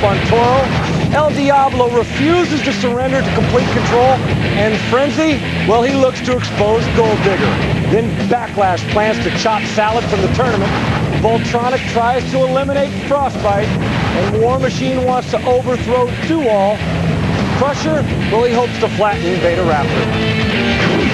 up on Toro. El Diablo refuses to surrender to complete control. And Frenzy, well, he looks to expose Gold Digger. Then Backlash plans to chop Salad from the tournament. Voltronic tries to eliminate Frostbite. And War Machine wants to overthrow Dual. Crusher, well, he hopes to flatten Beta Raptor.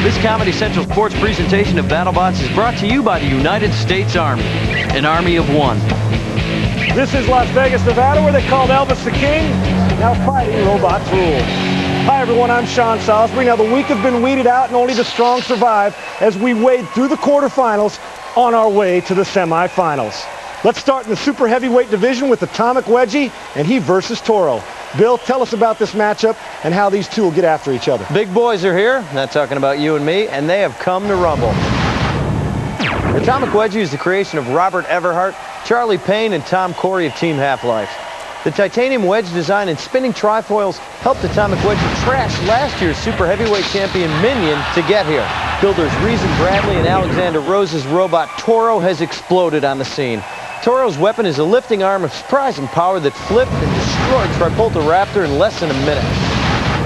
This Comedy Central Sports presentation of BattleBots is brought to you by the United States Army, an army of one. This is Las Vegas, Nevada, where they called Elvis the King. Now fighting robots rule. Hi everyone, I'm Sean Salisbury. Now the weak have been weeded out and only the strong survive as we wade through the quarterfinals on our way to the semifinals. Let's start in the super heavyweight division with Atomic Wedgie and he versus Toro. Bill, tell us about this matchup and how these two will get after each other. Big boys are here, not talking about you and me, and they have come to rumble. Atomic Wedgie is the creation of Robert Everhart, Charlie Payne, and Tom Corey of Team Half-Life. The titanium wedge design and spinning trifoils helped Atomic Wedgie trash last year's super heavyweight champion Minion to get here. Builders Reason Bradley and Alexander Rose's robot Toro has exploded on the scene. Toro's weapon is a lifting arm of surprising power that flipped and destroyed Tripolta Raptor in less than a minute.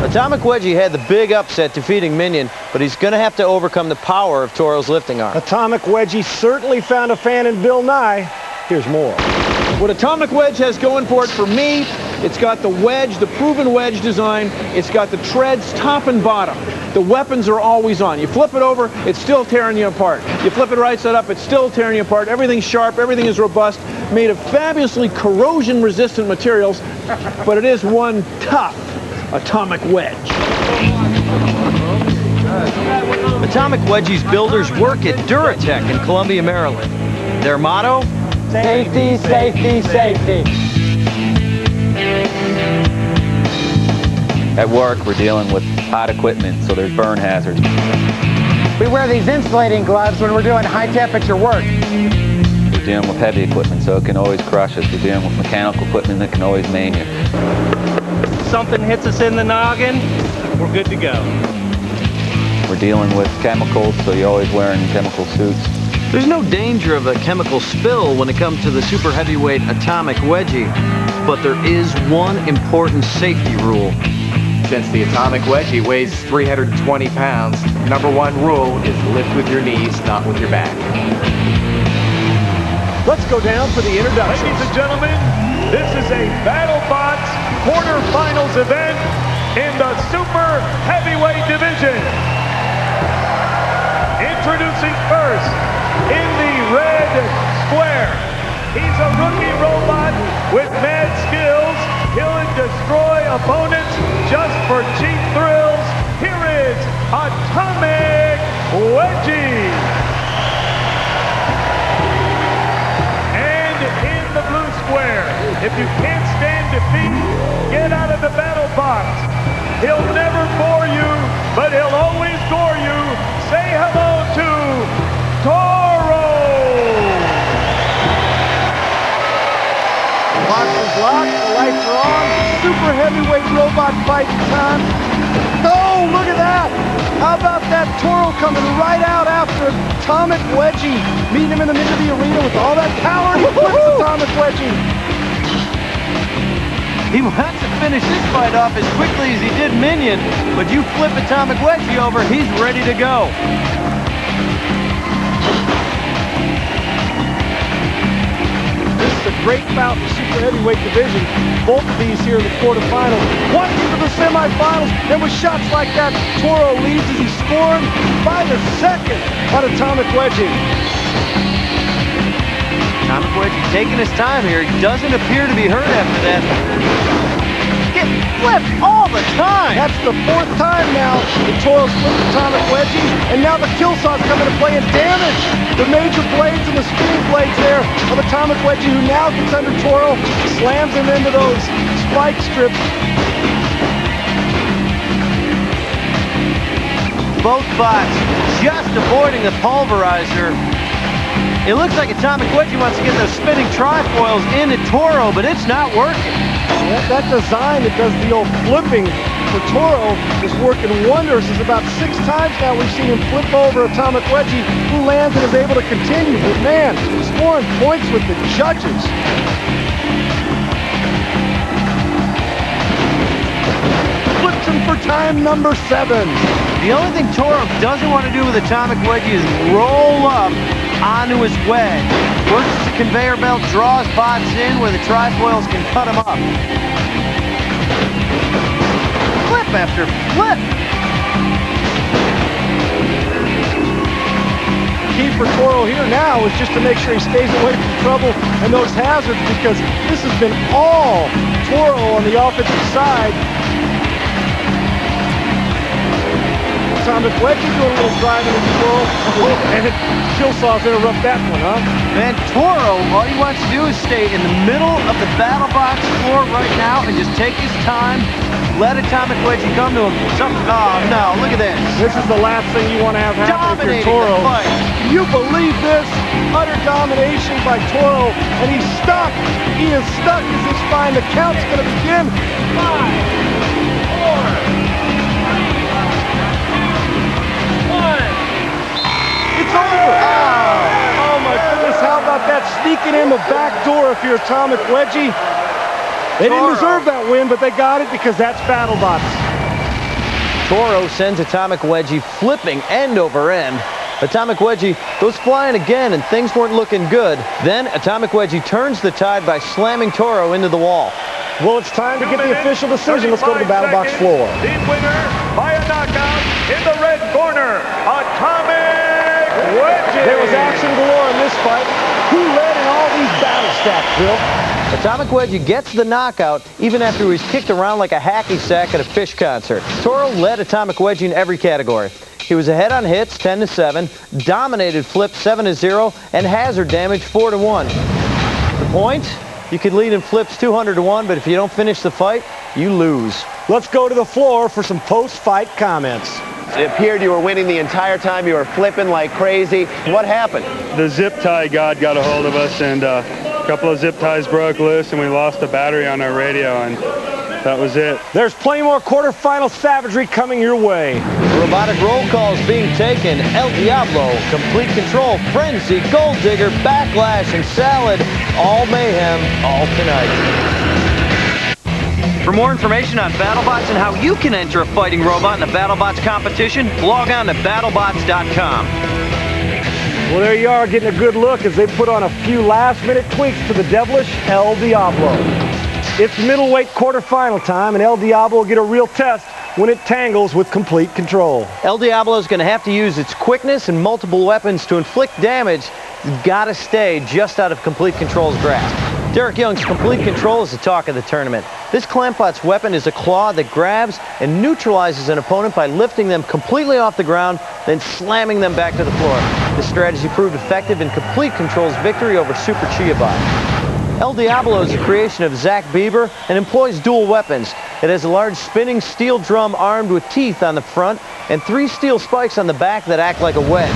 Atomic Wedgie had the big upset defeating Minion, but he's going to have to overcome the power of Toro's lifting arm. Atomic Wedgie certainly found a fan in Bill Nye. Here's more. What Atomic Wedge has going for it, for me, it's got the wedge, the proven wedge design. It's got the treads top and bottom. The weapons are always on. You flip it over, it's still tearing you apart. You flip it right side up, it's still tearing you apart. Everything's sharp, everything is robust, made of fabulously corrosion-resistant materials, but it is one tough atomic wedge. Atomic Wedgie's builders work at Duratech in Columbia, Maryland. Their motto? Safety, safety, safety. At work, we're dealing with hot equipment, so there's burn hazards. We wear these insulating gloves when we're doing high-temperature work. We're dealing with heavy equipment, so it can always crush us. We're dealing with mechanical equipment that can always maim you. Something hits us in the noggin, we're good to go. We're dealing with chemicals, so you're always wearing chemical suits. There's no danger of a chemical spill when it comes to the super heavyweight Atomic Wedgie, but there is one important safety rule. Since the Atomic Wedgie weighs 320 pounds, number one rule is lift with your knees, not with your back. Let's go down for the introduction. Ladies and gentlemen, this is a BattleBots quarterfinals event in the super heavyweight division. Introducing first, in the red square, he's a rookie robot with mad skills. He'll destroy opponents just for cheap thrills. Here is Atomic Wedgie. And in the blue square, if you can't stand defeat, get out of the BattleBots. He'll never bore you, but he'll always gore you. Say hello to Toro. Box is locked, the lights are on. Super heavyweight robot fight time. Oh, look at that! How about that Toro coming right out after Atomic Wedgie, meeting him in the middle of the arena with all that power. He flips Atomic Wedgie. He wants to finish this fight off as quickly as he did Minion, but you flip Atomic Wedgie over, he's ready to go. This is a great bout in the super heavyweight division. Both of these here in the quarterfinals. One into the semifinals, and with shots like that, Toro leads as he's scoring by the second on Atomic Wedgie. Atomic Wedgie taking his time here. He doesn't appear to be hurt after that. Getting flipped all the time. That's the fourth time now that Toro's flipped Atomic Wedgie, and now the kill saw's coming to play and damage the major blades and the spinning blades there of Atomic Wedgie, who now gets under Toro, slams him into those spike strips. Both bots just avoiding the pulverizer. It looks like Atomic Wedgie wants to get those spinning trifoils into Toro, but it's not working. That design that does the old flipping for Toro is working wonders. It's about 6 times now we've seen him flip over Atomic Wedgie, who lands and is able to continue. But man, scoring points with the judges. Flips him for time number 7. The only thing Toro doesn't want to do with Atomic Wedgie is roll up onto his wedge. Works the conveyor belt, draws bots in where the trifoils can cut him up. Flip after flip. Key for Toro here now is just to make sure he stays away from trouble and those hazards, because this has been all Toro on the offensive side. Atomic Wedgie doing a little driving in the world, and Chillsaw's interrupt that one, huh? Man, Toro, all he wants to do is stay in the middle of the BattleBots floor right now and just take his time. Let Atomic Wedgie come to him. Oh no, look at this. This is the last thing you want to have happen if you're Dominating Toro. the fight. Can you believe this? Utter domination by Toro, and he's stuck. He is stuck as this fine. The count's going to begin. 5, 4, 3, 2, 1. It's over. Oh my goodness, how about that? Sneaking in the back door if you're Atomic Wedgie. They didn't deserve that win, but they got it because that's BattleBots. Toro sends Atomic Wedgie flipping end over end. Atomic Wedgie goes flying again, and things weren't looking good. Then Atomic Wedgie turns the tide by slamming Toro into the wall. Well, it's time to get the official decision. Let's go to the BattleBots floor. The winner by a knockout in the red corner, Atomic Wedgie. There was action galore in this fight. Who led in all these battle stats, Bill? Atomic Wedgie gets the knockout even after he was kicked around like a hacky sack at a Fish concert. Toro led Atomic Wedgie in every category. He was ahead on hits 10-7, dominated flips 7-0, and hazard damage 4-1. The points? You could lead in flips 200-1, but if you don't finish the fight, you lose. Let's go to the floor for some post-fight comments. It appeared you were winning the entire time. You were flipping like crazy. What happened? The zip tie god got a hold of us, and a couple of zip ties broke loose, and we lost the battery on our radio, and that was it. There's plenty more quarterfinal savagery coming your way. Robotic roll calls being taken. El Diablo, Complete Control, Frenzy, Gold Digger, Backlash, and Salad. All mayhem, all tonight. For more information on BattleBots and how you can enter a fighting robot in the BattleBots competition, log on to BattleBots.com. Well, there you are, getting a good look as they put on a few last-minute tweaks to the devilish El Diablo. It's middleweight quarterfinal time, and El Diablo will get a real test when it tangles with Complete Control. El Diablo is going to have to use its quickness and multiple weapons to inflict damage. It's got to stay just out of Complete Control's grasp. Derek Young's Complete Control is the talk of the tournament. This Clampbot's weapon is a claw that grabs and neutralizes an opponent by lifting them completely off the ground, then slamming them back to the floor. This strategy proved effective in Complete Control's victory over Super Chiabot. El Diablo is a creation of Zach Bieber and employs dual weapons. It has a large spinning steel drum armed with teeth on the front and 3 steel spikes on the back that act like a wedge.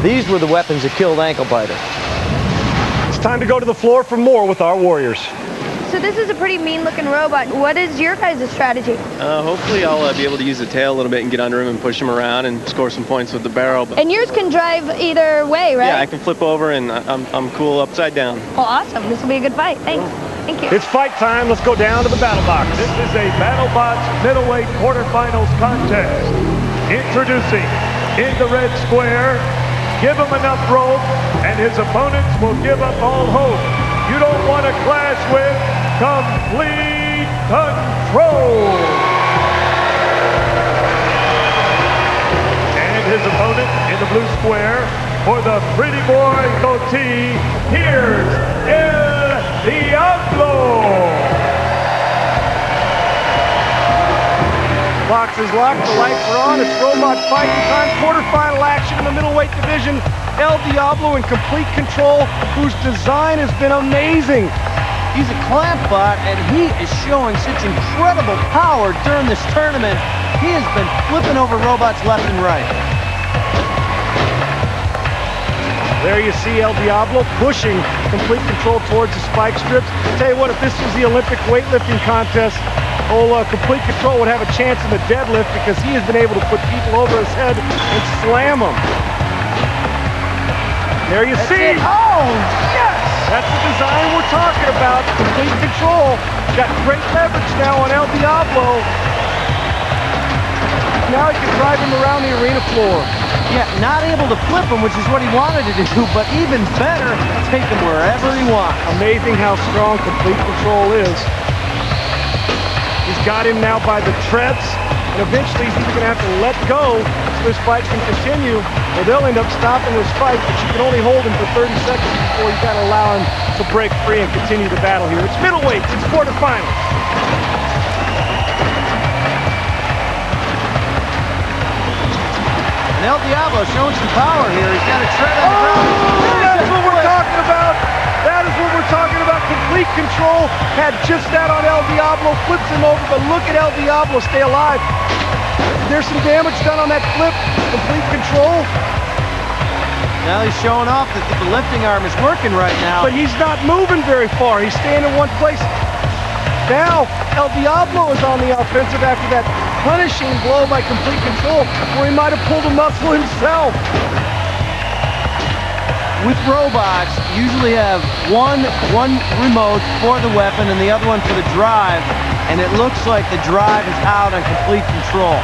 These were the weapons that killed Anklebiter. It's time to go to the floor for more with our Warriors. So this is a pretty mean-looking robot. What is your guys' strategy? Hopefully I'll be able to use the tail a little bit and get under him and push him around and score some points with the barrel. But And yours can drive either way, right? yeah, I can flip over, and I'm cool upside down. Well, awesome. This will be a good fight. Thanks. Thank you. It's fight time. Let's go down to the battle box. This is a BattleBots middleweight quarterfinals contest. Introducing in the red square, give him enough rope, and his opponents will give up all hope. You don't want to clash with Complete Control. And his opponent in the blue square, for the pretty boy goatee, here's El Diablo. Box is locked, the lights are on, it's robot fighting time, quarterfinal action in the middleweight division. El Diablo in Complete Control, whose design has been amazing. He's a Clampbot, and he is showing such incredible power during this tournament. He has been flipping over robots left and right. There you see El Diablo pushing Complete Control towards the spike strips. Tell you what, if this was the Olympic weightlifting contest, Complete Control would have a chance in the deadlift because he has been able to put people over his head and slam them. There you see. Oh, yes! That's the design we're talking about. Complete Control. Got great leverage now on El Diablo. Now he can drive him around the arena floor. Yeah, not able to flip him, which is what he wanted to do, but even better, take him wherever he wants. Amazing how strong Complete Control is. He's got him now by the treads, and eventually he's either going to have to let go so this fight can continue, or they'll end up stopping this fight, but you can only hold him for 30 seconds before you got to allow him to break free and continue the battle here. It's middleweights, it's quarterfinals. And El Diablo showing some power here. He's got a tread on the ground. That's what we're talking about. That is what we're talking about. Complete Control had just that on El Diablo, flips him over, but look at El Diablo stay alive. There's some damage done on that flip. Complete Control. Now he's showing off that the lifting arm is working right now. But he's not moving very far. He's staying in one place. Now, El Diablo is on the offensive after that punishing blow by Complete Control, where he might have pulled a muscle himself. With robots, you usually have one remote for the weapon and the other one for the drive, and it looks like the drive is out on Complete Control.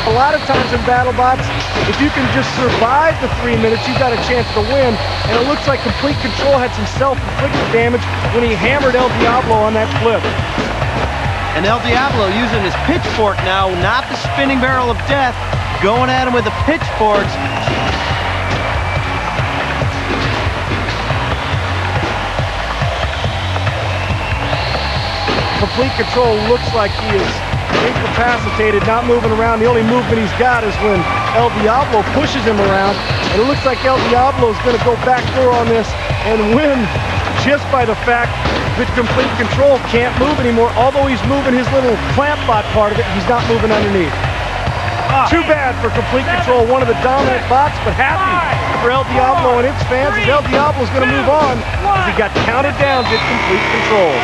A lot of times in BattleBots, if you can just survive the 3 minutes, you've got a chance to win. And it looks like Complete Control had some self-inflicted damage when he hammered El Diablo on that flip. And El Diablo using his pitchfork now, not the spinning barrel of death, going at him with the pitchforks. Complete Control looks like he is incapacitated, not moving around. The only movement he's got is when El Diablo pushes him around. And it looks like El Diablo is going to go backdoor on this and win just by the fact that Complete Control can't move anymore. Although he's moving his little clamp bot part of it, he's not moving underneath. Too bad for Complete Control, one of the dominant bots, but happy for El Diablo and its fans as El Diablo's going to move on as he got counted down to Complete Control.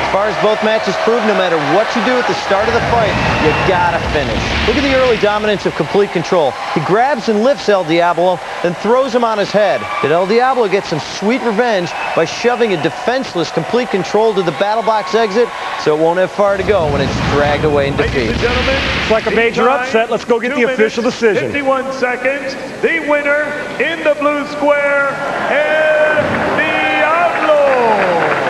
As far as both matches prove, no matter what you do at the start of the fight, you gotta finish. Look at the early dominance of Complete Control. He grabs and lifts El Diablo, then throws him on his head. Did El Diablo get some sweet revenge by shoving a defenseless Complete Control to the battle box exit, so it won't have far to go when it's dragged away in defeat. Ladies and gentlemen, it's like a major upset. Let's go get the official decision. 51 seconds. The winner in the blue square, El Diablo.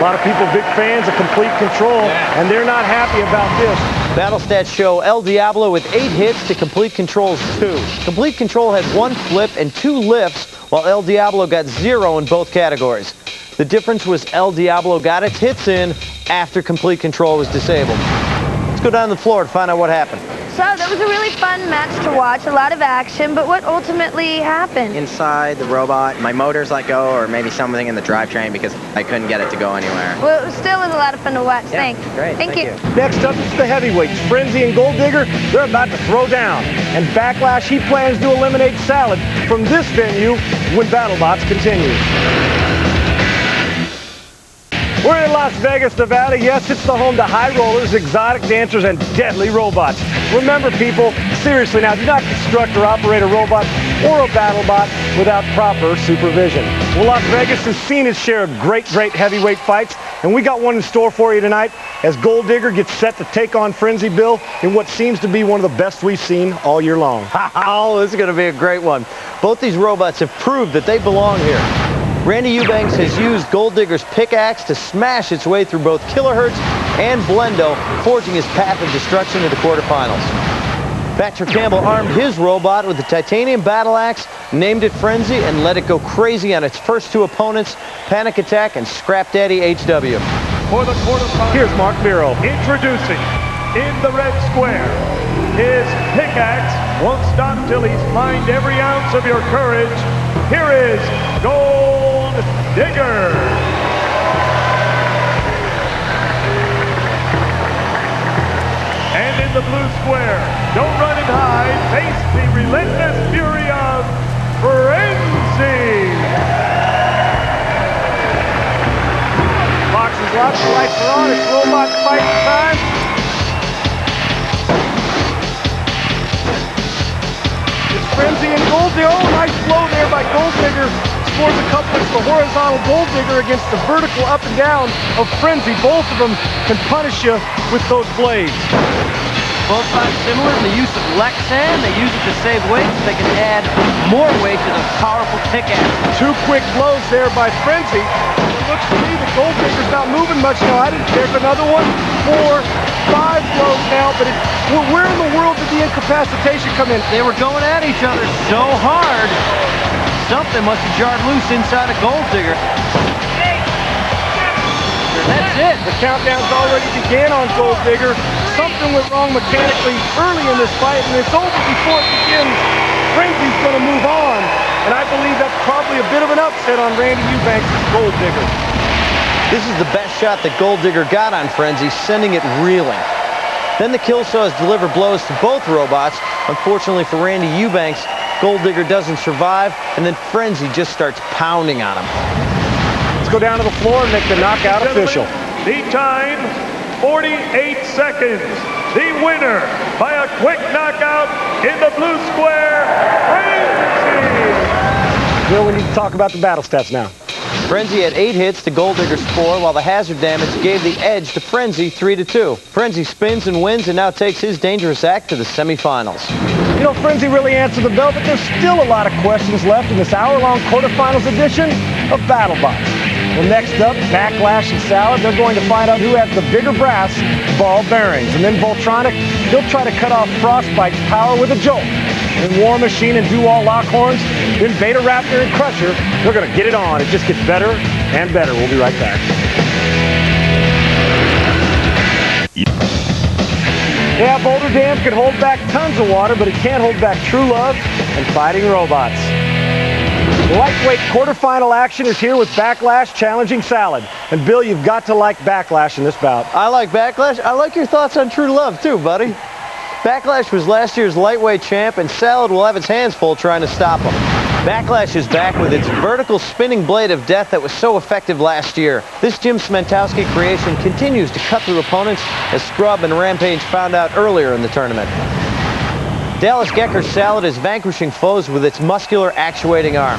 A lot of people big fans of Complete Control, and they're not happy about this. Battle stats show El Diablo with 8 hits to Complete Control's 2. Complete Control had 1 flip and 2 lifts, while El Diablo got 0 in both categories. The difference was El Diablo got its hits in after Complete Control was disabled. Let's go down the floor to find out what happened. So that was a really fun match to watch, a lot of action, but what ultimately happened? Inside the robot, my motors let go, or maybe something in the drivetrain because I couldn't get it to go anywhere. Well, it still was a lot of fun to watch. Yeah, Thanks. great. Thank you. Next up is the heavyweights. Frenzy and Gold Digger, they're about to throw down. And Backlash, he plans to eliminate Salad from this venue when BattleBots continue. We're in Las Vegas, Nevada. Yes, it's the home to high rollers, exotic dancers, and deadly robots. Remember, people, seriously now, do not construct or operate a robot or a BattleBot without proper supervision. Well, Las Vegas has seen its share of great heavyweight fights, and we got one in store for you tonight as Gold Digger gets set to take on Frenzy Bill in what seems to be one of the best we've seen all year long. Oh, this is going to be a great one. Both these robots have proved that they belong here. Randy Eubanks has used Gold Digger's pickaxe to smash its way through both Kilohertz and Blendo, forging his path of destruction to the quarterfinals. Patrick Campbell armed his robot with the titanium battle axe, named it Frenzy, and let it go crazy on its first 2 opponents, Panic Attack and Scrap Daddy HW. For the quarterfinals, here's Mark Miro. Introducing, in the red square, his pickaxe won't stop till he's mined every ounce of your courage. Here is Gold Digger. And in the blue square. Don't run and hide. Face the relentless fury of Frenzy. Box is locked, the lights are on, it's robot fighting time. It's Frenzy and Gold Digger. Oh, nice blow there by Gold Digger. Scores a couple. It's the horizontal Gold Digger against the vertical up and down of Frenzy. Both of them can punish you with those blades. Both sides similar in the use of Lexan. They use it to save weight so they can add more weight to the powerful pickaxe. Two quick blows there by Frenzy. It looks to me the Gold Digger's not moving much now. There's another one. 4, 5 blows now, but where in the world did the incapacitation come in? They were going at each other so hard. Something must have jarred loose inside a Gold Digger. That's it. The countdown's already began on Gold Digger. Something went wrong mechanically early in this fight, and it's over before it begins. Frenzy's going to move on, and I believe that's probably a bit of an upset on Randy Eubanks' Gold Digger. This is the best shot that Gold Digger got on Frenzy, sending it reeling. Then the kill saws deliver blows to both robots. Unfortunately for Randy Eubanks, Gold Digger doesn't survive, and then Frenzy just starts pounding on him. Let's go down to the floor and make the knockout official. The time, 48 seconds. The winner by a quick knockout in the blue square, Frenzy. Bill, we need to talk about the battle stats now. Frenzy had 8 hits to Gold Digger's 4, while the hazard damage gave the edge to Frenzy 3-2. Frenzy spins and wins and now takes his dangerous act to the semifinals. You know, Frenzy really answered the bell, but there's still a lot of questions left in this hour-long quarterfinals edition of BattleBots. Well, next up, Backlash and Salad. They're going to find out who has the bigger brass ball bearings. And then Voltronic, he'll try to cut off Frostbite's power with a jolt. And War Machine and Do-All Lockhorns, then Beta Raptor and Crusher, they're going to get it on. It just gets better and better. We'll be right back. Yeah, Boulder Dam can hold back tons of water, but it can't hold back true love and fighting robots. Lightweight quarterfinal action is here with Backlash challenging Salad. And Bill, you've got to like Backlash in this bout. I like Backlash. I like your thoughts on True Love too, buddy. Backlash was last year's lightweight champ, and Salad will have his hands full trying to stop him. Backlash is back with its vertical spinning blade of death that was so effective last year. This Jim Smentowski creation continues to cut through opponents, as Scrub and Rampage found out earlier in the tournament. Dallas Gecker's Salad is vanquishing foes with its muscular actuating arm.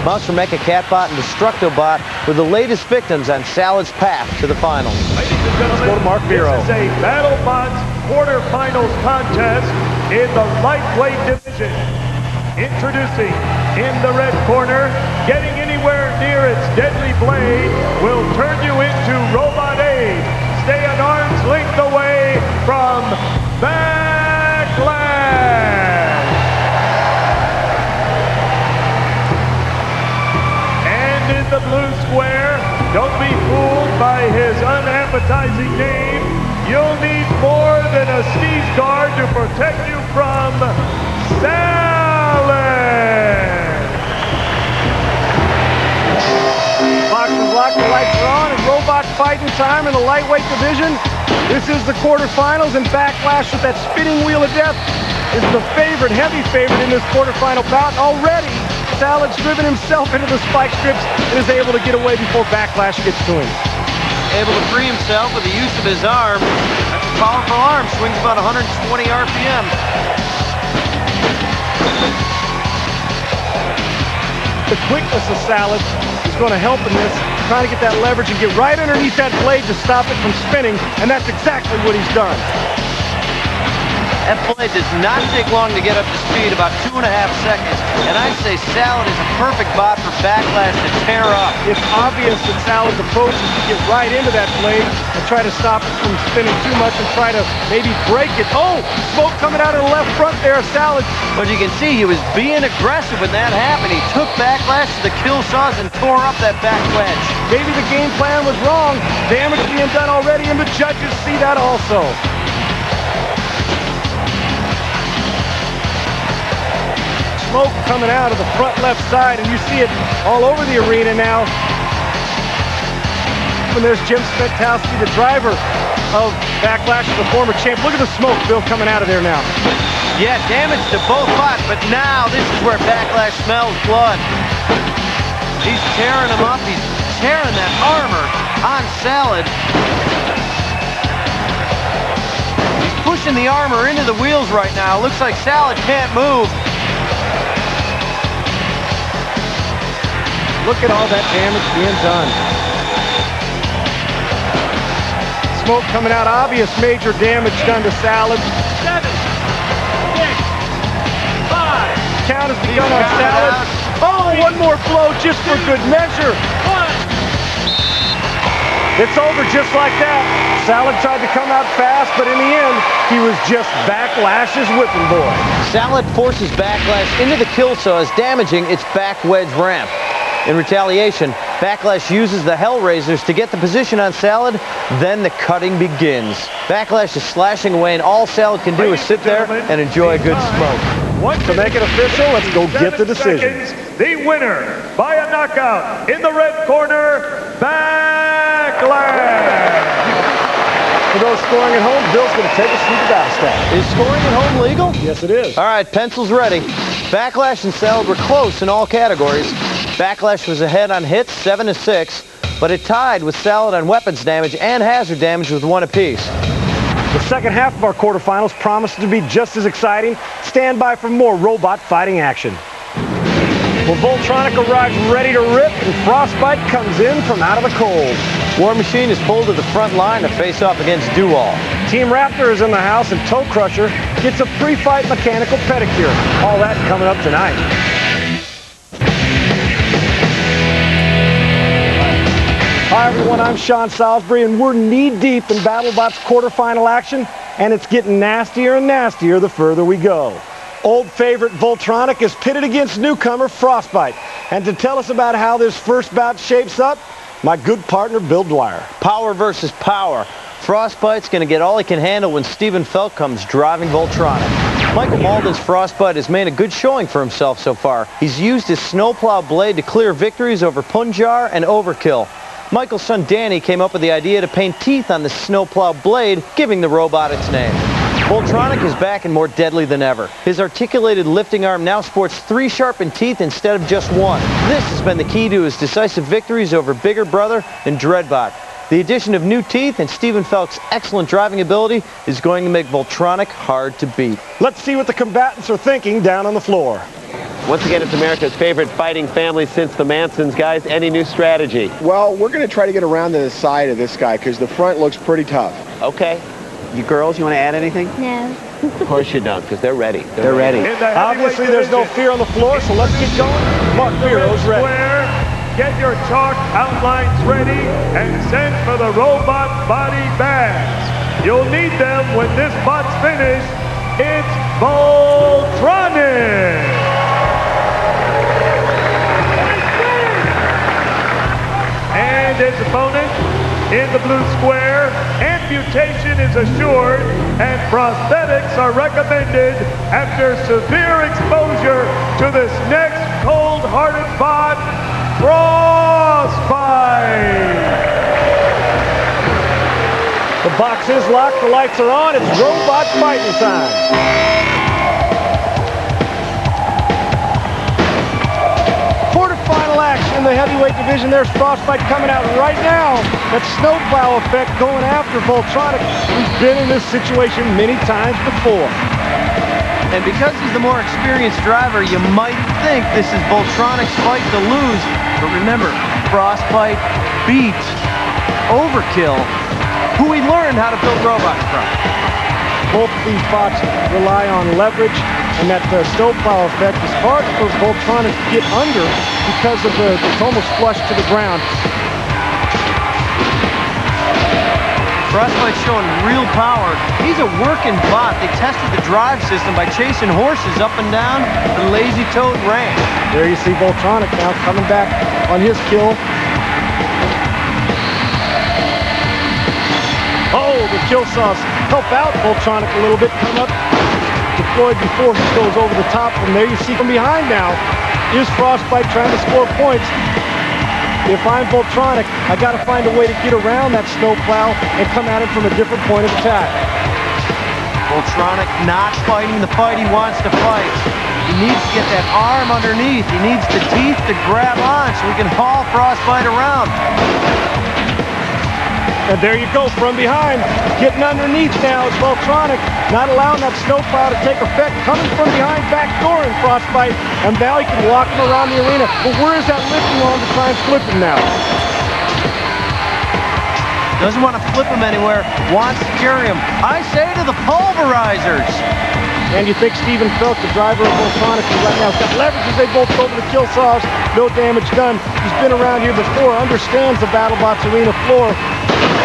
Monster Mecha Catbot and Destructobot were the latest victims on Salad's path to the finals. Ladies and gentlemen, let's go to Mark Biro. This is a BattleBots quarterfinals contest in the lightweight division. Introducing in the red corner, getting anywhere near its deadly blade will turn you into Robot A. Stay an arm's length away from Backlash. And in the blue square, don't be fooled by his unappetizing name. You'll need more than a sneeze guard to protect you from Salad. Box is locked, the lights are on, and robot fighting time in the lightweight division. This is the quarterfinals, and Backlash with that spinning wheel of death is the favorite, heavy favorite in this quarterfinal bout. And already, Salad's driven himself into the spike strips and is able to get away before Backlash gets to him. Able to free himself with the use of his arm. That's a powerful arm, swings about 120 RPM. The quickness of Salad is going to help in this, trying to get that leverage and get right underneath that blade to stop it from spinning, and that's exactly what he's done. That blade does not take long to get up to speed, about 2.5 seconds. And I'd say Salad is a perfect bot for Backlash to tear up. It's obvious that Salad's approach is to get right into that blade and try to stop it from spinning too much and try to maybe break it. Oh, smoke coming out of the left front there, Salad. But you can see he was being aggressive when that happened. He took Backlash to the kill saws and tore up that back wedge. Maybe the game plan was wrong. Damage being done already, and the judges see that also. Smoke coming out of the front left side, and you see it all over the arena now. And there's Jim Smentowski, the driver, of Backlash, the former champ. Look at the smoke, Bill, coming out of there now. Yeah, damage to both bots, but now this is where Backlash smells blood. He's tearing him up. He's tearing that armor on Salad. He's pushing the armor into the wheels right now. Looks like Salad can't move. Look at all that damage being done. Smoke coming out, obvious major damage done to Salad. 7, 6, 5. Count has begun on Salad. Oh, one more blow just for good measure. 1. It's over just like that. Salad tried to come out fast, but in the end, he was just Backlash's whipping boy. Salad forces Backlash into the kill saws, damaging its back wedge ramp. In retaliation, Backlash uses the Hellraisers to get the position on Salad, then the cutting begins. Backlash is slashing away, and all Salad can do is sit there and enjoy a good smoke. To make it official, let's go get the decision. The winner by a knockout in the red corner, Backlash. For those scoring at home, Bill's going to take us through the battle stat. Is scoring at home legal? Yes, it is. All right, pencils ready. Backlash and Salad were close in all categories. Backlash was ahead on hits, 7-6, but it tied with Salad on weapons damage and hazard damage with 1 apiece. The second half of our quarterfinals promises to be just as exciting. Stand by for more robot fighting action. Well, Voltronic arrives ready to rip, and Frostbite comes in from out of the cold. War Machine is pulled to the front line to face off against Dual. Team Raptor is in the house, and Toe Crusher gets a pre-fight mechanical pedicure. All that coming up tonight. Hi everyone, I'm Sean Salisbury, and we're knee-deep in BattleBots quarterfinal action, and it's getting nastier and nastier the further we go. Old favorite Voltronic is pitted against newcomer Frostbite. And to tell us about how this first bout shapes up, my good partner Bill Dwyer. Power versus power. Frostbite's going to get all he can handle when Stephen Felk comes driving Voltronic. Michael Malden's Frostbite has made a good showing for himself so far. He's used his snowplow blade to clear victories over Punjar and Overkill. Michael's son Danny came up with the idea to paint teeth on the snowplow blade, giving the robot its name. Voltronic is back and more deadly than ever. His articulated lifting arm now sports 3 sharpened teeth instead of just 1. This has been the key to his decisive victories over Bigger Brother and Dreadbot. The addition of new teeth and Stephen Felk's excellent driving ability is going to make Voltronic hard to beat. Let's see what the combatants are thinking down on the floor. Once again, it's America's favorite fighting family since the Mansons. Guys, any new strategy? Well, we're going to try to get around to the side of this guy because the front looks pretty tough. Okay. You girls, you want to add anything? No. Of course you don't, because they're ready. They're ready. Obviously, there's no fear on the floor, so let's get going. Mark Fearo's ready. Get your chalk outlines ready and send for the robot body bags. You'll need them when this bot's finished. It's Voltronic! And his opponent in the blue square, amputation is assured and prosthetics are recommended after severe exposure to this next cold-hearted bot, Frostbite. The box is locked, the lights are on, it's robot fighting time. Quarterfinal action in the heavyweight division. There's Frostbite coming out right now. That snowplow effect going after Voltronic. We've been in this situation many times before. And because he's the more experienced driver, you might think this is Voltronic's fight to lose. But remember, Frostbite beat Overkill, who he learned how to build robots from. Both of these bots rely on leverage, and that snowplow effect is hard for Voltronic to get under because of it's almost flush to the ground. Frostbite's showing real power. He's a working bot. They tested the drive system by chasing horses up and down the Lazy Toad Ranch. There you see Voltronic now coming back on his kill. Oh, the kill saws help out Voltronic a little bit. Come up, deployed before he goes over the top. And there you see from behind now is Frostbite trying to score points. if I'm Voltronic, I got to find a way to get around that snowplow and come at it from a different point of attack. Voltronic not fighting the fight he wants to fight. He needs to get that arm underneath. He needs the teeth to grab on so he can haul Frostbite around. And there you go, from behind, getting underneath now is Voltronic, not allowing that snowplow to take effect, coming from behind, backdooring Frostbite, and now he can walk him around the arena. But where is that lifting on to try and flip him now? Doesn't want to flip him anywhere, wants to carry him. I say to the pulverizers. And you think Stephen Felk, the driver of Voltronic, right now has got leverage as they both go to the kill saws. No damage done. He's been around here before, understands the BattleBots arena floor.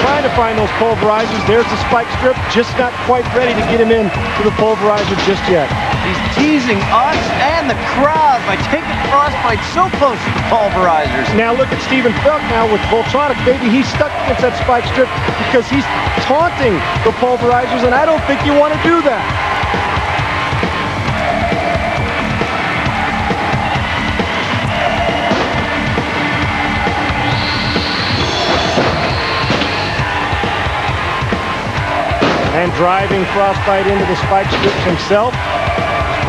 Trying to find those pulverizers. There's the spike strip, just not quite ready to get him in to the pulverizer just yet. He's teasing us and the crowd by taking Frostbite so close to the pulverizers. Now look at Stephen Felk now with Voltronic. Maybe he's stuck against that spike strip because he's taunting the pulverizers, and I don't think you want to do that. And driving Frostbite into the spike strips himself.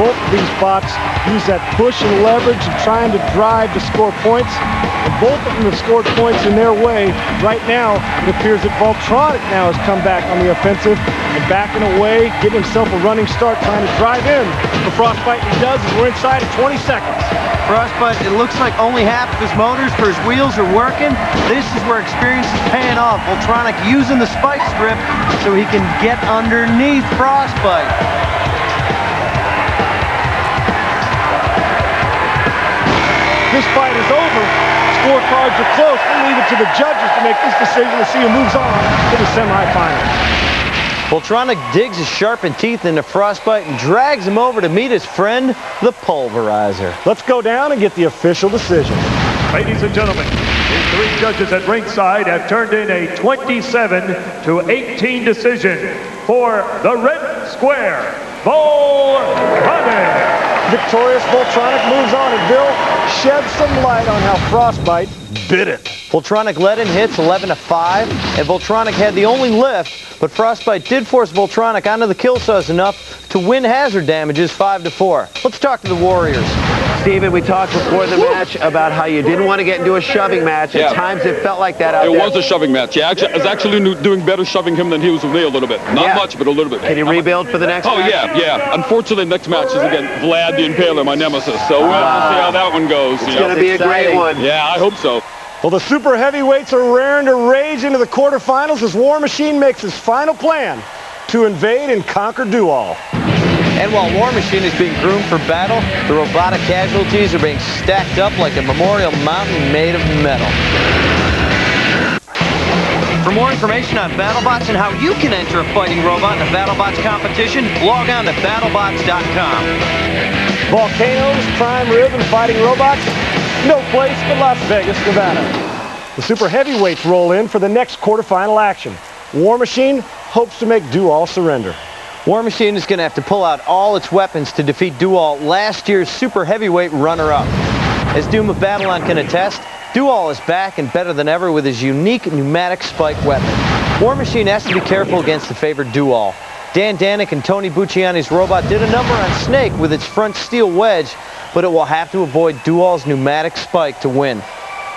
Both of these bots use that push and leverage and trying to drive to score points. And both of them have scored points in their way. Right now, it appears that Voltronic now has come back on the offensive and backing away, getting himself a running start, trying to drive in for Frostbite. And he does as we're inside of 20 seconds. Frostbite, it looks like only half of his motors for his wheels are working. This is where experience is paying off. Voltronic using the spike strip so he can get underneath Frostbite. This fight is over. Scorecards are close. We'll leave it to the judges to make this decision to see who moves on to the semifinals. Voltronic digs his sharpened teeth into Frostbite and drags him over to meet his friend, the pulverizer. Let's go down and get the official decision. Ladies and gentlemen, the three judges at ringside have turned in a 27-18 decision for the red square, Voltronic. Victorious Voltronic moves on, and Bill sheds some light on how Frostbite bit it. Voltronic led in hits 11-5, and Voltronic had the only lift, but Frostbite did force Voltronic onto the kill saws enough to win hazard damages 5-4. Let's talk to the Warriors. Steven, we talked before the match about how you didn't want to get into a shoving match. At times it felt like that out there. It was a shoving match. Yeah, I was actually doing better shoving him than he was with me a little bit. Not much, but a little bit. Can you rebuild for the next match? Yeah. Unfortunately, next match is again Vlad the Impaler, my nemesis. So we'll see how that one goes. It's going to be a great one. Yeah, I hope so. Well, the super heavyweights are raring to rage into the quarterfinals as War Machine makes his final plan to invade and conquer Dual. And while War Machine is being groomed for battle, the robotic casualties are being stacked up like a memorial mountain made of metal. For more information on BattleBots and how you can enter a fighting robot in a BattleBots competition, log on to BattleBots.com. Volcanoes, prime rib, and fighting robots? No place but Las Vegas, Nevada. The super heavyweights roll in for the next quarterfinal action. War Machine hopes to make Dual surrender. War Machine is going to have to pull out all its weapons to defeat Dual, last year's super heavyweight runner-up. As Doom of Babylon can attest, Dual is back and better than ever with his unique pneumatic spike weapon. War Machine has to be careful against the favored Dual. Dan Danick and Tony Bucciani's robot did a number on Snake with its front steel wedge, but it will have to avoid Dual's pneumatic spike to win.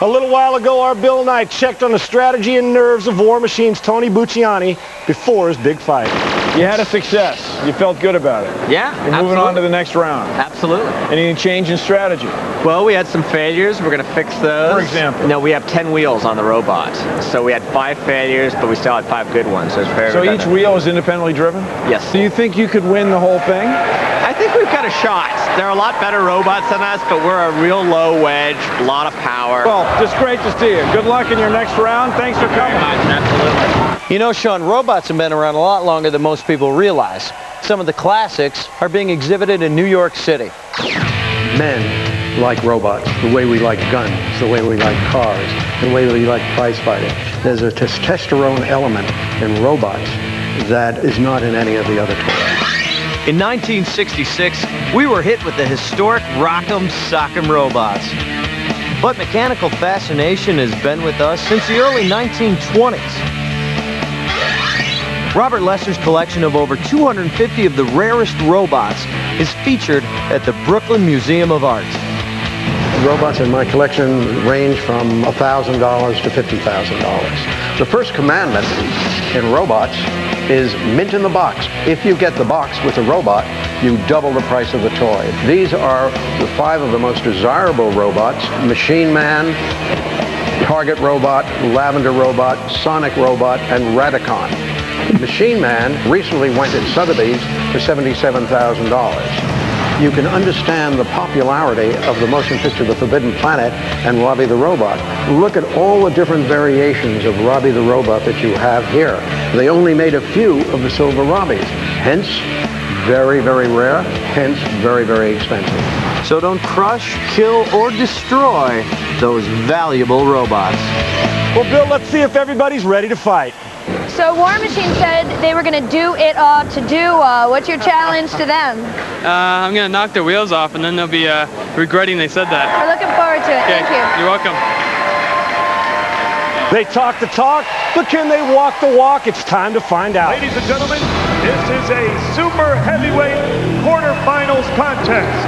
A little while ago, our Bill Knight checked on the strategy and nerves of War Machine's Tony Bucciani before his big fight. You had a success. You felt good about it. Yeah, You're moving on to the next round. Absolutely. Any change in strategy? Well, we had some failures. We're going to fix those. For example? No, we have 10 wheels on the robot. So we had 5 failures, but we still had 5 good ones. So, each wheel is independently driven? Yes. Do you think you could win the whole thing? I think we've got a shot. They're a lot better robots than us, but we're a real low wedge, a lot of power. Well, just great to see you. Good luck in your next round. Thanks for coming. Absolutely. You know, Sean, robots have been around a lot longer than most people realize. Some of the classics are being exhibited in New York City. Men like robots, the way we like guns, the way we like cars, the way we like prize fighting. There's a testosterone element in robots that is not in any of the other toys. In 1966, we were hit with the historic Rock'em Sock'em robots. But mechanical fascination has been with us since the early 1920s. Robert Lesser's collection of over 250 of the rarest robots is featured at the Brooklyn Museum of Art. Robots in my collection range from $1,000 to $50,000. The first commandment in robots is mint in the box. If you get the box with the robot, you double the price of the toy. These are the 5 of the most desirable robots: Machine Man, Target Robot, Lavender Robot, Sonic Robot, and Radicon. Machine Man recently went at Sotheby's for $77,000. You can understand the popularity of the motion picture The Forbidden Planet and Robbie the Robot. Look at all the different variations of Robbie the Robot that you have here. They only made a few of the silver Robbies. Hence, very, very rare. Hence, very, very expensive. So don't crush, kill, or destroy those valuable robots. Well, Bill, let's see if everybody's ready to fight. So War Machine said they were going to do it all to Duo. What's your challenge to them? I'm going to knock their wheels off, and then they'll be regretting they said that. We're looking forward to it. Okay. Thank you. You're welcome. They talk the talk, but can they walk the walk? It's time to find out. Ladies and gentlemen, this is a super heavyweight quarterfinals contest.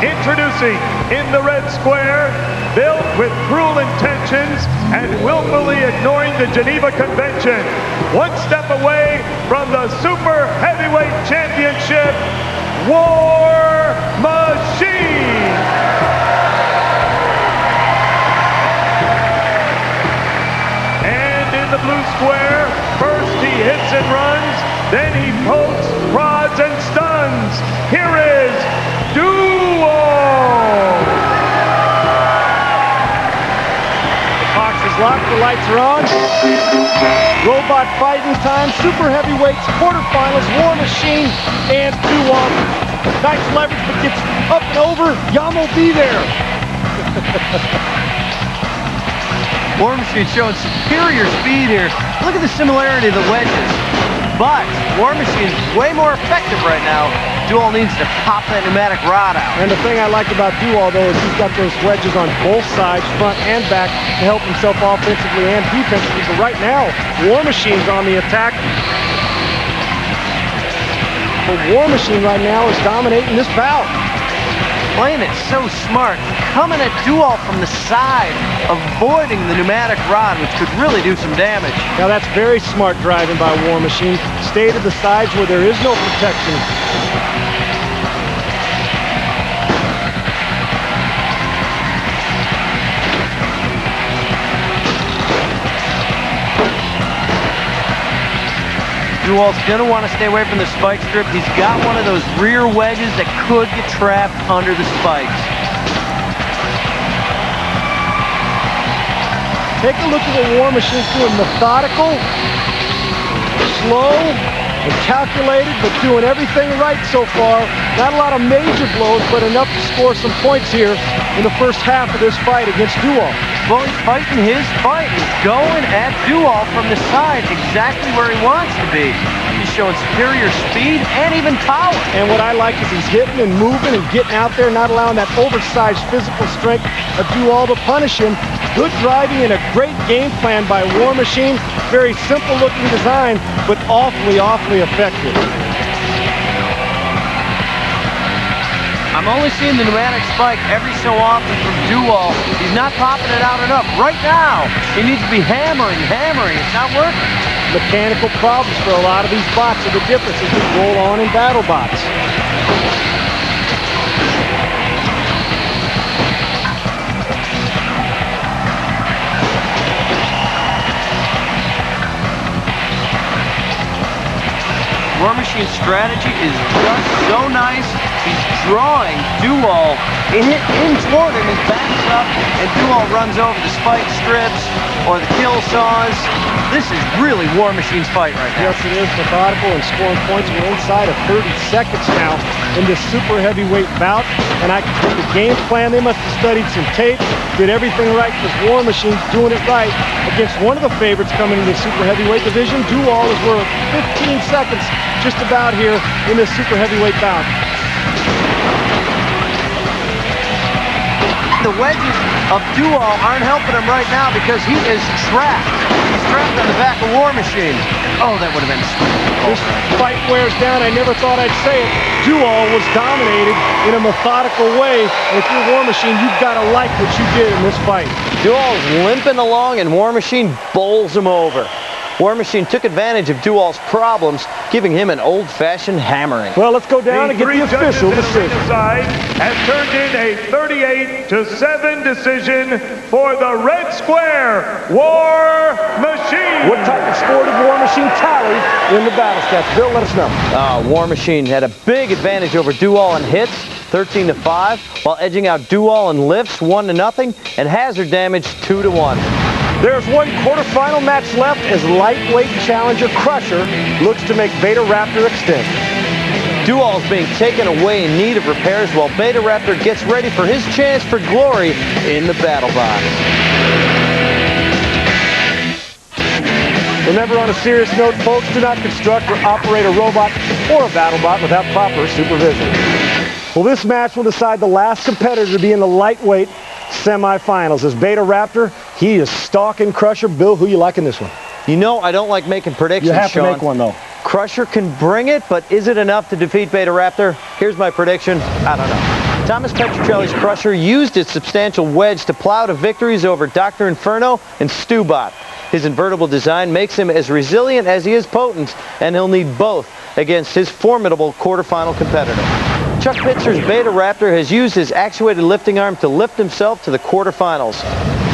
Introducing in the red square, built with cruel intentions and willfully ignoring the Geneva Convention. One step away from the super heavyweight championship, War Machine. And in the blue square, first he hits and runs, then he pokes, prods, and stuns. Here is Duo! The box is locked, the lights are on. Robot fighting time, super heavyweights, quarterfinals, War Machine, and Duo. Nice leverage, but gets up and over. Yam will be there. War Machine showing superior speed here. Look at the similarity of the wedges. But War Machine's way more effective right now. Duo needs to pop that pneumatic rod out. And the thing I like about Duo, though, is he's got those wedges on both sides, front and back, to help himself offensively and defensively. But right now, War Machine's on the attack. But War Machine right now is dominating this bout. Playing it so smart, coming at Duo from the side, avoiding the pneumatic rod, which could really do some damage. Now that's very smart driving by War Machine. Stay to the sides where there is no protection. Duo's going to want to stay away from the spike strip. He's got one of those rear wedges that could get trapped under the spikes. Take a look at what War Machine's doing. Methodical, slow, and calculated, but doing everything right so far. Not a lot of major blows, but enough to score some points here in the first half of this fight against Duo. Well, he's fighting his fight. He's going at Duo from the side, exactly where he wants to be. He's showing superior speed and even power. And what I like is he's hitting and moving and getting out there, not allowing that oversized physical strength of Duo to punish him. Good driving and a great game plan by War Machine. Very simple looking design, but awfully, awfully effective. I'm only seeing the pneumatic spike every so often from Duo. He's not popping it out enough. Right now, he needs to be hammering. It's not working. Mechanical problems for a lot of these bots are the difference as we roll on in BattleBots. War Machine's strategy is just so nice. He's drawing Duo in toward him. He backs up, and Duo runs over the spike strips or the kill saws. This is really War Machine's fight right now. Yes, it is. Methodical and scoring points. We're inside of 30 seconds now in this super heavyweight bout. And I can see the game plan. They must have studied some tape, did everything right, because War Machine's doing it right against one of the favorites coming in the super heavyweight division. Duo is worth 15 seconds just about here in this super heavyweight bout. The wedges of Duval aren't helping him right now because he is trapped. He's trapped on the back of War Machine. Oh, that would have been sweet. This fight wears down. I never thought I'd say it. Duval was dominated in a methodical way. And if you're War Machine, you've got to like what you did in this fight. Duval's limping along, and War Machine bowls him over. War Machine took advantage of Duval's problems, giving him an old-fashioned hammering. Well, let's go down and get the official decision. Has turned in a 38-7 decision for the red square, War Machine. What type of score did War Machine tally in the battle stats? Bill, let us know. War Machine had a big advantage over Duval in hits, 13-5, while edging out Duval in lifts, 1-0, and hazard damage, 2-1. There's one quarterfinal match left as lightweight challenger Crusher looks to make Beta Raptor extend. Duval's being taken away in need of repairs while Beta Raptor gets ready for his chance for glory in the BattleBots. Remember, on a serious note, folks, do not construct or operate a robot or a BattleBot without proper supervision. Well, this match will decide the last competitor to be in the lightweight semifinals. As Beta Raptor, he is stalking Crusher. Bill, who you like in this one? You know, I don't like making predictions, You have Sean. to make one, though. Crusher can bring it, but is it enough to defeat Beta Raptor? Here's my prediction. I don't know. Thomas Petruccelli's Crusher used his substantial wedge to plow to victories over Dr. Inferno and Stubot. His invertible design makes him as resilient as he is potent, and he'll need both against his formidable quarterfinal competitor. Chuck Pitzer's Beta Raptor has used his actuated lifting arm to lift himself to the quarterfinals.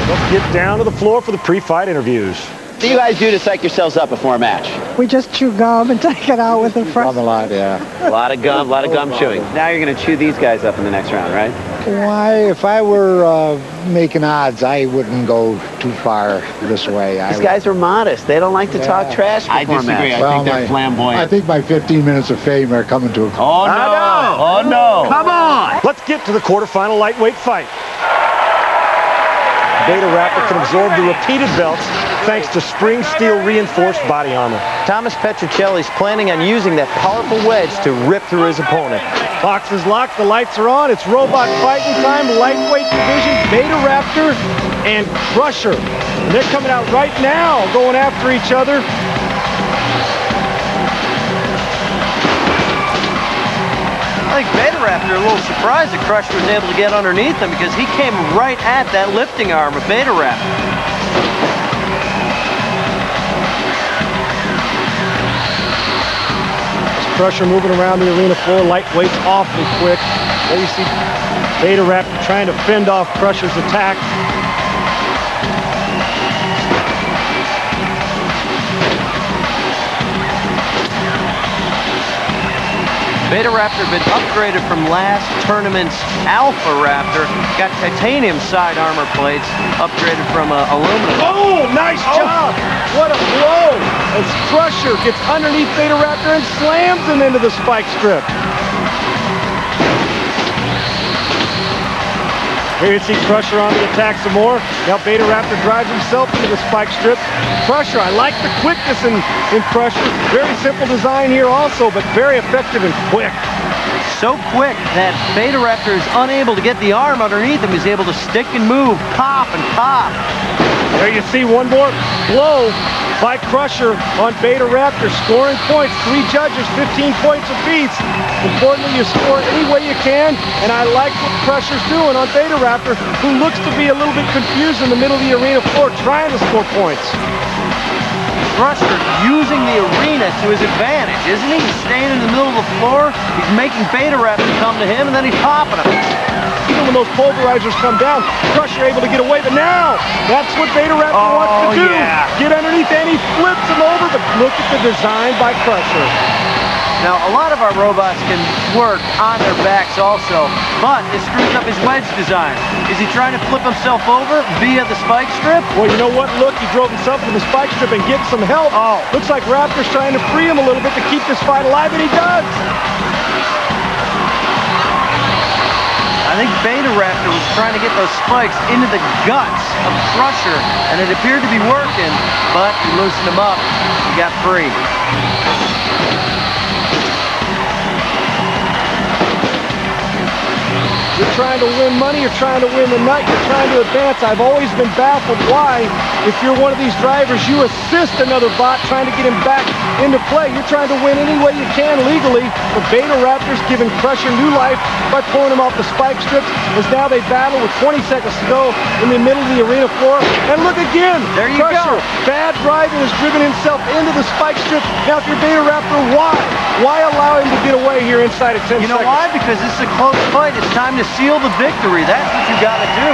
Let's get down to the floor for the pre-fight interviews. What do you guys do to psych yourselves up before a match? We just chew gum and take it out with the front. A lot of gum chewing. Now you're going to chew these guys up in the next round, right? Why, if I were making odds, I wouldn't go too far this way. These guys are modest. They don't like to talk trash before a match. I think they're flamboyant. I think my 15 minutes of fame are coming to a close. Oh, no. Oh, no. Come on. Let's get to the quarterfinal lightweight fight. Beta Raptor can absorb the repeated belts thanks to spring steel reinforced body armor. Thomas Petruccelli's planning on using that powerful wedge to rip through his opponent. Box is locked, the lights are on, it's robot fighting time, lightweight division, Beta Raptor and Crusher. And they're coming out right now, going after each other. I think Beta Raptor a little surprised that Crusher was able to get underneath him because he came right at that lifting arm of Beta Raptor. Crusher moving around the arena floor, lightweight's awfully quick. There you see Beta Raptor trying to fend off Crusher's attack. Beta Raptor been upgraded from last tournament's Alpha Raptor. Got titanium side armor plates, upgraded from aluminum. Oh, nice job! What a blow! As Crusher gets underneath Beta Raptor and slams him into the spike strip. Here you see Crusher on the attack some more. Now Beta Raptor drives himself into the spike strip. Crusher, I like the quickness in Crusher. Very simple design here also, but very effective and quick. So quick that Beta Raptor is unable to get the arm underneath him. He's able to stick and move, pop and pop. There you see one more blow by Crusher on Beta Raptor, scoring points. 3 judges, 15 points apiece. Importantly, you score any way you can, and I like what Crusher's doing on Beta Raptor, who looks to be a little bit confused in the middle of the arena floor, trying to score points. Crusher using the arena to his advantage, isn't he? He's staying in the middle of the floor, he's making Beta Raptor come to him, and then he's popping him. Even when those pulverizers come down, Crusher able to get away, but now, that's what Beta Raptor wants to do. Yeah. Get underneath, and he flips him over, but look at the design by Crusher. Now, a lot of our robots can work on their backs also, but it screws up his wedge design. Is he trying to flip himself over via the spike strip? Well, you know what? Look, he drove himself into the spike strip and getting some help. Oh. Looks like Raptor's trying to free him a little bit to keep this fight alive, and he does. I think Beta Raptor was trying to get those spikes into the guts of Crusher, and it appeared to be working, but he loosened him up. He got free. You're trying to win money, you're trying to win the night, you're trying to advance. I've always been baffled why, if you're one of these drivers, you assist another bot trying to get him back into play. You're trying to win any way you can legally. The Beta Raptors giving Crusher new life by pulling him off the spike strips, as now they battle with 20 seconds to go in the middle of the arena floor. And look again, there you Crusher, go. bad driving, has driven himself into the spike strip. Now if you're Beta Raptor, why? Why allow him to get away here inside of 10 seconds? You know why? Because this is a close fight. It's time to seal the victory. That's what you got to do.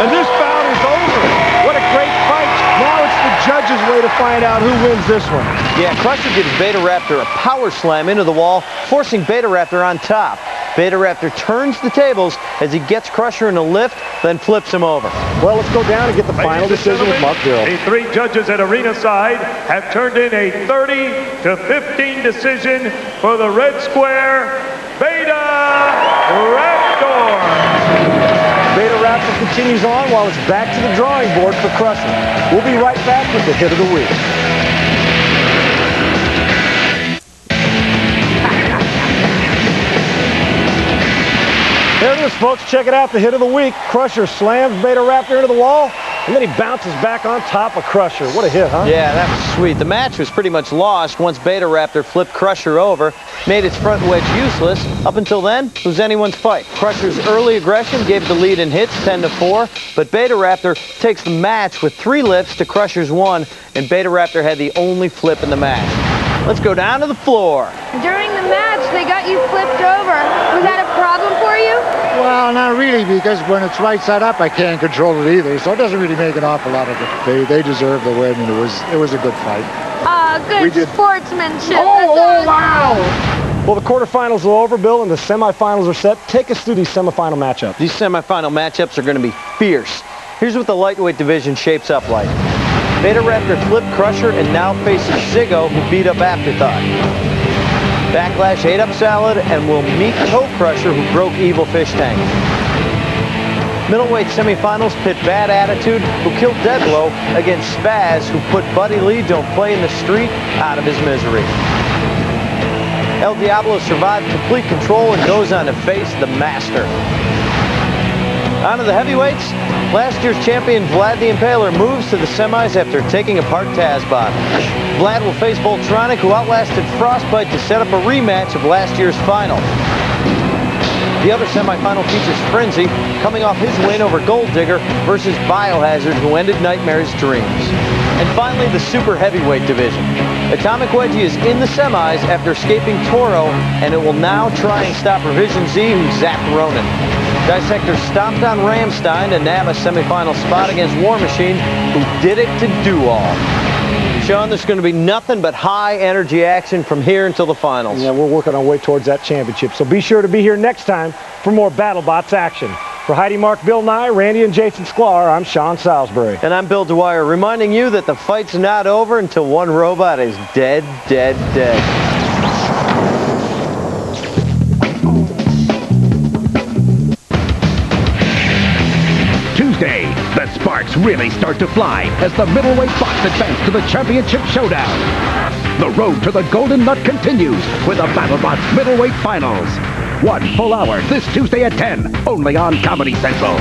And this bout is over. What a great fight. Now it's the judges' way to find out who wins this one. Yeah, Crusher gives Beta Raptor a power slam into the wall, forcing Beta Raptor on top. Beta Raptor turns the tables as he gets Crusher in a lift, then flips him over. Well, let's go down and get the final decision with Mark Dirrell. The three judges at arena side have turned in a 30-15 decision for the red square, Beta Raptor. Beta Raptor continues on while it's back to the drawing board for Crusher. We'll be right back with the hit of the week. There it is, folks. Check it out, the hit of the week. Crusher slams Beta Raptor into the wall, and then he bounces back on top of Crusher. What a hit, huh? Yeah, that was sweet. The match was pretty much lost once Beta Raptor flipped Crusher over, made its front wedge useless. Up until then, it was anyone's fight. Crusher's early aggression gave the lead in hits, 10-4, but Beta Raptor takes the match with 3 lifts to Crusher's 1, and Beta Raptor had the only flip in the match. Let's go down to the floor. During the match, they got you flipped over. Was that a problem for you? Well, not really, because when it's right side up, I can't control it either. So it doesn't really make an awful lot of it. They deserve the win, and it was a good fight. Good sportsmanship. Oh, wow! Well, the quarterfinals are over, Bill, and the semifinals are set. Take us through these semifinal matchups. These semifinal matchups are going to be fierce. Here's what the lightweight division shapes up like. Beta Raptor flipped Crusher and now faces Ziggo, who beat up Afterthought. Backlash ate up Salad and will meet Toe Crusher, who broke Evil Fish Tank. Middleweight semifinals pit Bad Attitude, who killed Deadblow, against Spaz, who put Buddy Lee Don't Play in the Street out of his misery. El Diablo survived complete control and goes on to face the Master. On to the heavyweights. Last year's champion Vlad the Impaler moves to the semis after taking apart Tazbot. Vlad will face Voltronic, who outlasted Frostbite to set up a rematch of last year's final. The other semifinal features Frenzy, coming off his win over Gold Digger, versus Biohazard, who ended Nightmare's dreams. And finally, the super heavyweight division. Atomic Wedgie is in the semis after escaping Toro, and it will now try and stop Revision Z, who zapped Ronan. Dissector stomped on Ramstein to nab a semifinal spot against War Machine, who did it to do all. Sean, there's going to be nothing but high energy action from here until the finals. Yeah, we're working our way towards that championship. So be sure to be here next time for more BattleBots action. For Heidi, Mark, Bill Nye, Randy, and Jason Sklar, I'm Sean Salisbury. And I'm Bill Dwyer, reminding you that the fight's not over until one robot is dead, dead, dead. Tuesday, the sparks really start to fly as the middleweight bots advance to the championship showdown. The road to the Golden Nut continues with the BattleBots middleweight finals. 1 full hour this Tuesday at 10, only on Comedy Central.